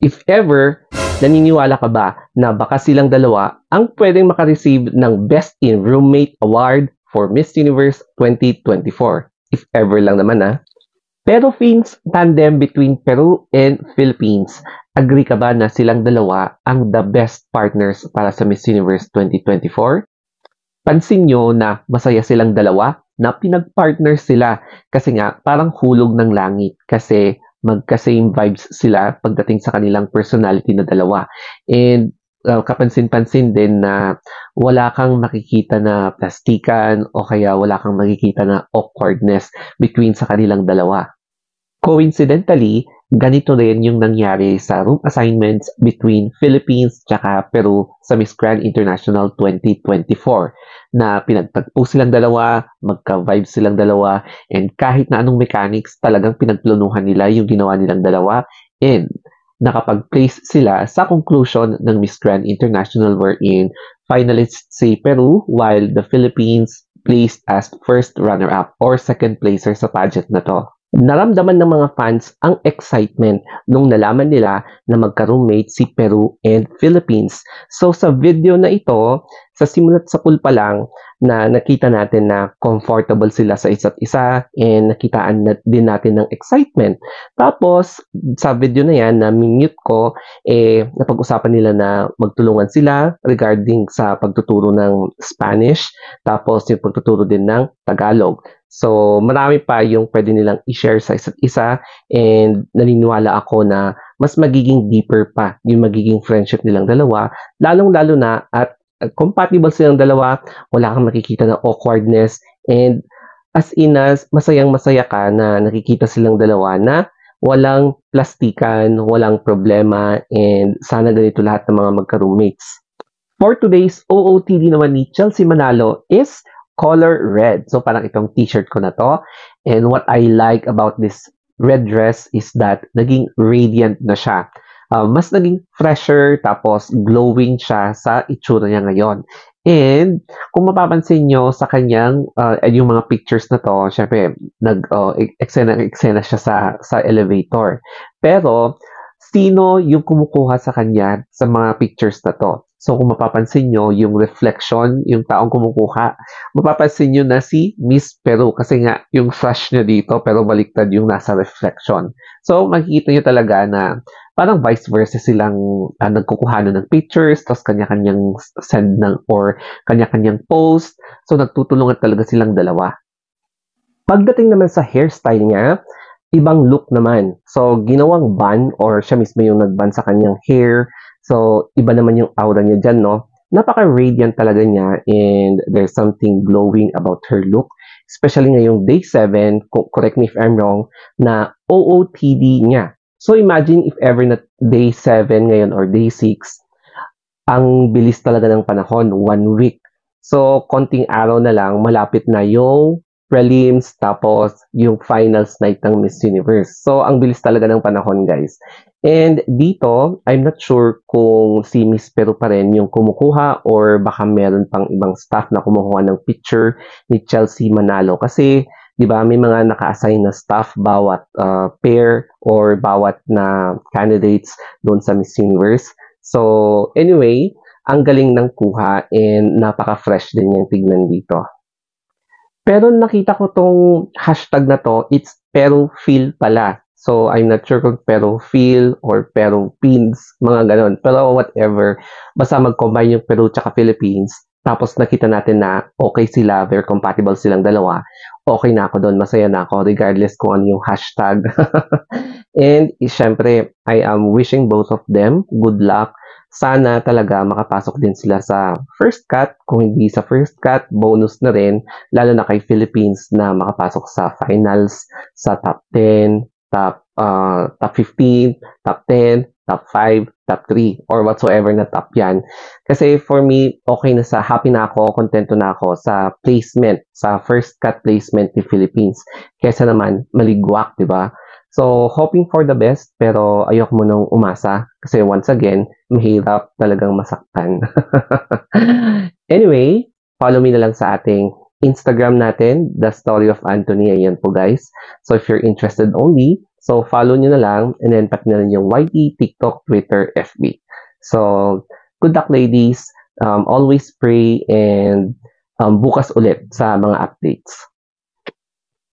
If ever, naniniwala ka ba na baka silang dalawa ang pwedeng makareceive ng Best in Roommate Award for Miss Universe 2024? If ever lang naman Pero Fins, tandem between Peru and Philippines. Agree ka ba na silang dalawa ang the best partners para sa Miss Universe 2024? Pansin nyo na masaya silang dalawa na pinag-partner sila kasi nga parang hulog ng langit kasi magka-same vibes sila pagdating sa kanilang personality na dalawa. And kapansin-pansin din na wala kang makikita na plastikan o kaya wala kang makikita na awkwardness between sa kanilang dalawa. Coincidentally, ganito rin yung nangyari sa room assignments between Philippines tsaka Peru sa Miss Grand International 2024 na pinagtagpo silang dalawa, magka-vibe silang dalawa, and kahit na anong mechanics, talagang pinagplanuhan nila yung ginawa nilang dalawa, and nakapag-place sila sa conclusion ng Miss Grand International wherein finalists si Peru while the Philippines placed as first runner-up or second placer sa pageant na to. Naramdaman ng mga fans ang excitement nung nalaman nila na magka-roommate si Peru and Philippines. So sa video na ito, sa simulat sa pool pa lang na nakita natin na comfortable sila sa isa't isa and nakitaan din natin ng excitement. Tapos sa video na yan na minute ko, napag-usapan nila na magtulungan sila regarding sa pagtuturo ng Spanish, tapos yung pagtuturo din ng Tagalog. So, marami pa yung pwede nilang i-share sa isa't isa and naniniwala ako na mas magiging deeper pa yung magiging friendship nilang dalawa, lalong-lalo na at compatible silang dalawa, wala kang makikita na awkwardness and as in as masayang-masaya ka na nakikita silang dalawa na walang plastikan, walang problema and sana ganito lahat ng mga magka-roommates. For today's OOTD naman ni Chelsea Manalo is color red. So parang itong t-shirt ko na to. And what I like about this red dress is that naging radiant na siya. Mas naging fresher tapos glowing siya sa itsura niya ngayon. And kung mapapansin nyo sa kanyang, yung mga pictures na to, syempre, eksena siya sa elevator. Pero, sino yung kumukuha sa kanya sa mga pictures na to? So kung mapapansin nyo, yung reflection, yung taong kumukuha, mapapansin nyo na si Miss Peru kasi nga yung flash niya dito pero baliktad yung nasa reflection. So makikita nyo talaga na parang vice versa silang nagkukuhanan ng pictures, tapos kanya-kanyang send ng or kanya-kanyang post. So nagtutulungan talaga silang dalawa. Pagdating naman sa hairstyle niya, ibang look naman. So ginawang bun or siya mismo yung nag-bun sa kanyang hair. So, iba naman yung aura niya dyan, no? Napaka-radiant talaga niya and there's something glowing about her look. Especially ngayong day 7, correct me if I'm wrong, na OOTD niya. So, imagine if ever na day 7 ngayon or day 6, ang bilis talaga ng panahon, 1 week. So, konting araw na lang, malapit na yung prelims, tapos yung finals night ng Miss Universe. So, ang bilis talaga ng panahon, guys. And dito, I'm not sure kung si Miss Peru pa rin yung kumukuha or baka meron pang ibang staff na kumukuha ng picture ni Chelsea Manalo. Kasi, di ba, may mga naka-assign na staff bawat pair or bawat na candidates doon sa Miss Universe. So, anyway, ang galing ng kuha and napaka-fresh din yung tignan dito. Pero nakita ko tong hashtag na to, it's Peru Feel pala. So, I'm not sure kung Peru Feel or Peru Pins, mga ganon. Pero whatever, basta mag-combine yung Peru tsaka Philippines, tapos nakita natin na okay sila, very compatible silang dalawa, okay na ako doon, masaya na ako, regardless kung ano yung hashtag. And, syempre, I am wishing both of them good luck. Sana talaga makapasok din sila sa first cut. Kung hindi sa first cut, bonus na rin, lalo na kay Philippines na makapasok sa finals, sa top 10, top 15, top 10, top 5, top 3, or whatsoever na top yan. Kasi for me, okay na happy na ako, kontento na ako sa placement, sa first cut placement ni Philippines. Kesa naman, maligwak, di ba? So, hoping for the best, pero ayoko mo nang umasa. Kasi once again, mahirap talagang masaktan. Anyway, follow me na lang sa ating Instagram natin, The Story of Anthony. Ayan po guys. So, if you're interested only So, follow nyo na lang and then pati na rin yung YT, TikTok, Twitter, FB. So, good luck ladies. Always pray and bukas ulit sa mga updates.